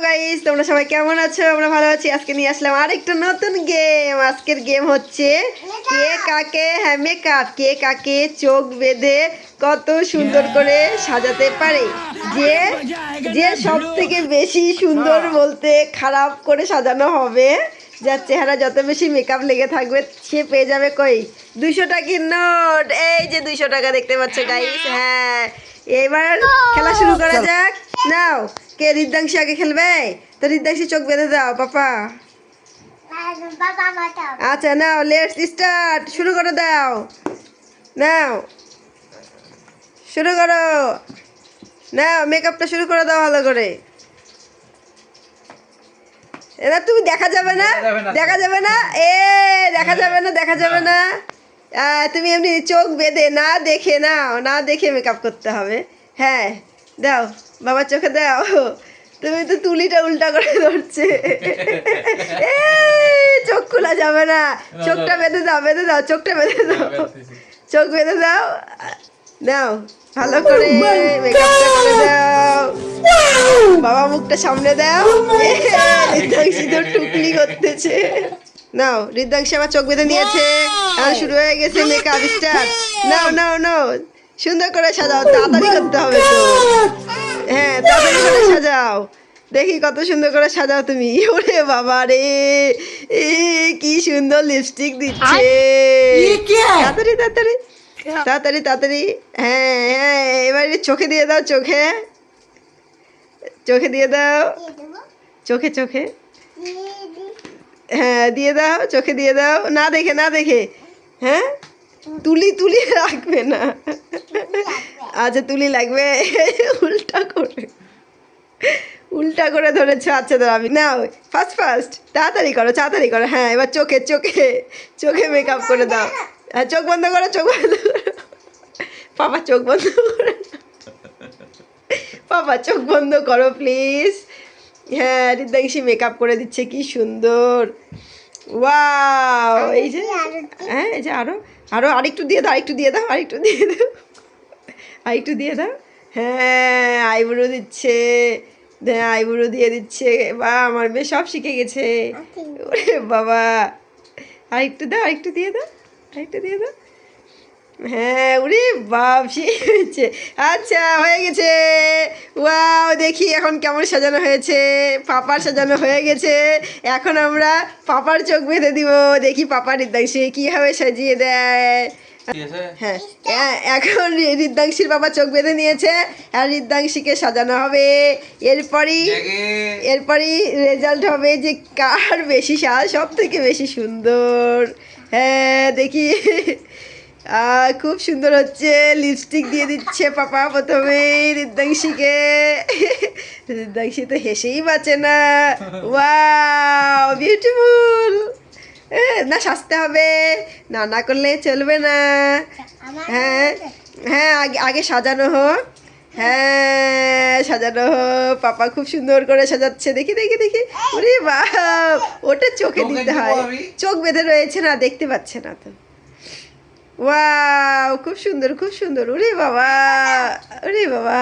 Guys, তোমরা সবাই কেমন আছো? আমরা ভালো আছি। আজকে নিয়ে আসলাম আরেকটা নতুন গেম। আজকের গেম হচ্ছে কে কাকে মেকআপ, কে কাকে চোখ বেঁধে কত সুন্দর করে সাজাতে পারে। যে যে সব থেকে বেশি সুন্দর বলতে খারাপ করে সাজানো হবে, যার চেহারা যত বেশি মেকআপ লেগে থাকবে সে পেয়ে যাবে কই 200 টাকার নোট। এই যে 200 টাকা দেখতে পাচ্ছ গাইস। হ্যাঁ, এবার খেলা শুরু করা যাক। নাও, কে রিদ্ধাংশী আগে খেলবে? তো রিদ্ধাংশী চোখ বেঁধে দাও পাপা। আচ্ছা নাও, লেটস স্টার্ট, শুরু করে দাও। নাও শুরু করো, নাও মেকআপটা শুরু করে দাও ভালো করে। এবার তুমি দেখা যাবে না, দেখা যাবে না, দেখা যাবে না, দেখা যাবে না। তুমি এমনি চোখ বেঁধে না দেখে নাও, না দেখে মেকআপ করতে হবে। হ্যাঁ দাও, বাবার চোখে দাও। তুমি তো তুলিটা উল্টা করে ধরছে। চোখ খোলা যাবে না, চোখটা বেঁধে দাও, বেঁধে দাও, চোখটা বেঁধে দাও, চোখ বেঁধে দাও। নাও ভালো করে মেকআপটা করে দাও। বাবা মুখটা সামনে দাও। রিদ্ধাংশী তো টুকলি করতেছে। নাও, রিদ্ধাংশী আমার চোখ বেঁধে নিয়েছে। আর শুরু হয়ে গেছে মেকআপ স্টার্ট। নাও নাও নাও, সুন্দর করে সাজাও, তাড়াতাড়ি করতে হবে তো। হ্যাঁ তাড়াতাড়ি করে সাজাও, দেখি কত সুন্দর করে সাজাও তুমি। ওরে বাবা রে, কি সুন্দর লিপস্টিক দিচ্ছে। তাড়াতাড়ি তাড়াতাড়ি তাড়াতাড়ি তাড়াতাড়ি। হ্যাঁ হ্যাঁ, এবার চোখে দিয়ে দাও, চোখে, চোখে দিয়ে দাও, চোখে চোখে। হ্যাঁ দিয়ে দাও, চোখে দিয়ে দাও, না দেখে, না দেখে। হ্যাঁ তুলি তুলি রাখবে না। আচ্ছা তুলি লাগবে। উল্টা করে, উল্টা করে ধরেছো। আচ্ছা তো আমি নাও, ফার্স্ট ফার্স্ট, তাড়াতাড়ি করো, তাড়াতাড়ি করো। হ্যাঁ এবার চোখে চোখে, চোখে মেকআপ করে দাও। হ্যাঁ চোখ বন্ধ করো, চোখ বন্ধ করো। পাপা চোখ বন্ধ করো, পাপা চোখ বন্ধ করো প্লিজ। হ্যাঁ রিদ্ধাংশী মেকআপ করে দিচ্ছে, কি সুন্দর। ওয়াও, এই যে, হ্যাঁ এই যে আরো আরো আরেকটু দিয়ে দাও, আরেকটু দিয়ে দাও, আরেকটু দিয়ে দাও, আরেকটু দিয়ে দাও। হ্যাঁ আইব্রো দিচ্ছে, হ্যাঁ আইব্রো দিয়ে দিচ্ছে। বা আমার মেয়ে সব শিখে গেছে। ওরে বাবা, আরেকটু দাও, আরেকটু দিয়ে দাও, আরেকটু দিয়ে দাও। হ্যাঁ ওরে বাপ, সে হয়েছে। আচ্ছা হয়ে গেছে। ওয়াও, দেখি এখন কেমন সাজানো হয়েছে। পাপার সাজানো হয়ে গেছে। এখন আমরা পাপার চোখ বেঁধে দিব, দেখি পাপা রিদ্ধাংশী কীভাবে সাজিয়ে দেয়। হ্যাঁ এখন রিদ্ধাংশীর বাবা চোখ বেঁধে নিয়েছে, আর রিদ্ধাংশীকে সাজানো হবে। এরপরই রেজাল্ট হবে যে কার বেশি সাজ সব থেকে বেশি সুন্দর। হ্যাঁ দেখি, খুব সুন্দর হচ্ছে। লিপস্টিক দিয়ে দিচ্ছে পাপা প্রথমে রিদ্ধাংশীকে। রিদ্ধাংশী তো হেসেই বাঁচে না। Wow beautiful. না সাজতে হবে, না না করলে চলবে না। হ্যাঁ হ্যাঁ, আগে আগে সাজানো হোক। হ্যাঁ সাজানো হোক, পাপা খুব সুন্দর করে সাজাচ্ছে। দেখি দেখি দেখি, ওরে বাপ, ওটা চোখে দিতে হয়, চোখ বেঁধে রয়েছে না, দেখতে পাচ্ছে না তো। ওয়াও খুব সুন্দর, খুব সুন্দর। ওরে বাবা, ওরে বাবা,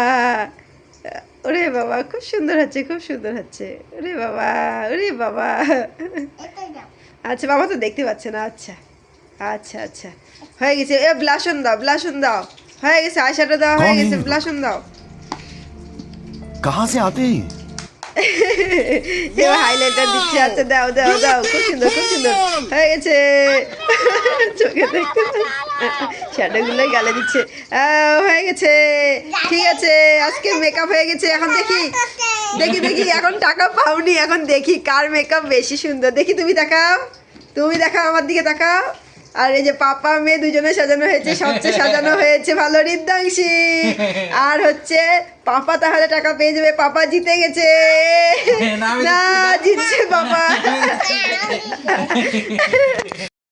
ওরে বাবা, খুব সুন্দর হচ্ছে, খুব সুন্দর হচ্ছে। ওরে বাবা, ওরে বাবা। আচ্ছা বাবা তো দেখতে পাচ্ছে না। আচ্ছা আচ্ছা আচ্ছা, হয়ে গেছে। এ ব্লাশন দাও, ব্লাশন দাও, হয়ে গেছে। আইশ্যাডো দাও, হয়ে গেছে। ব্লাশন দাও। कहाँ से आते हैं? এবার হাইলাইটার দিচ্ছে। আচ্ছা দাও দাও দাও, খুব সুন্দর, খুব সুন্দর হয়ে গেছে। চোখে দেখতে শ্যাডোগুলো গালে দিচ্ছে। হয়ে গেছে, ঠিক আছে। আজকে মেকআপ হয়ে গেছে। এখন দেখি দেখি দেখি, এখন টাকা পাওনি, এখন দেখি কার মেকআপ বেশি সুন্দর। দেখি তুমি দেখাও, তুমি দেখাও, আমার দিকে তাকাও। আর এই যে পাপা মেয়ে দুজনে সাজানো হয়েছে, সবচেয়ে সাজানো হয়েছে ভালো রিদ্ধাংশী। আর হচ্ছে পাপা তাহলে টাকা পেয়ে যাবে, পাপা জিতে গেছে। না জিতছে পাপা।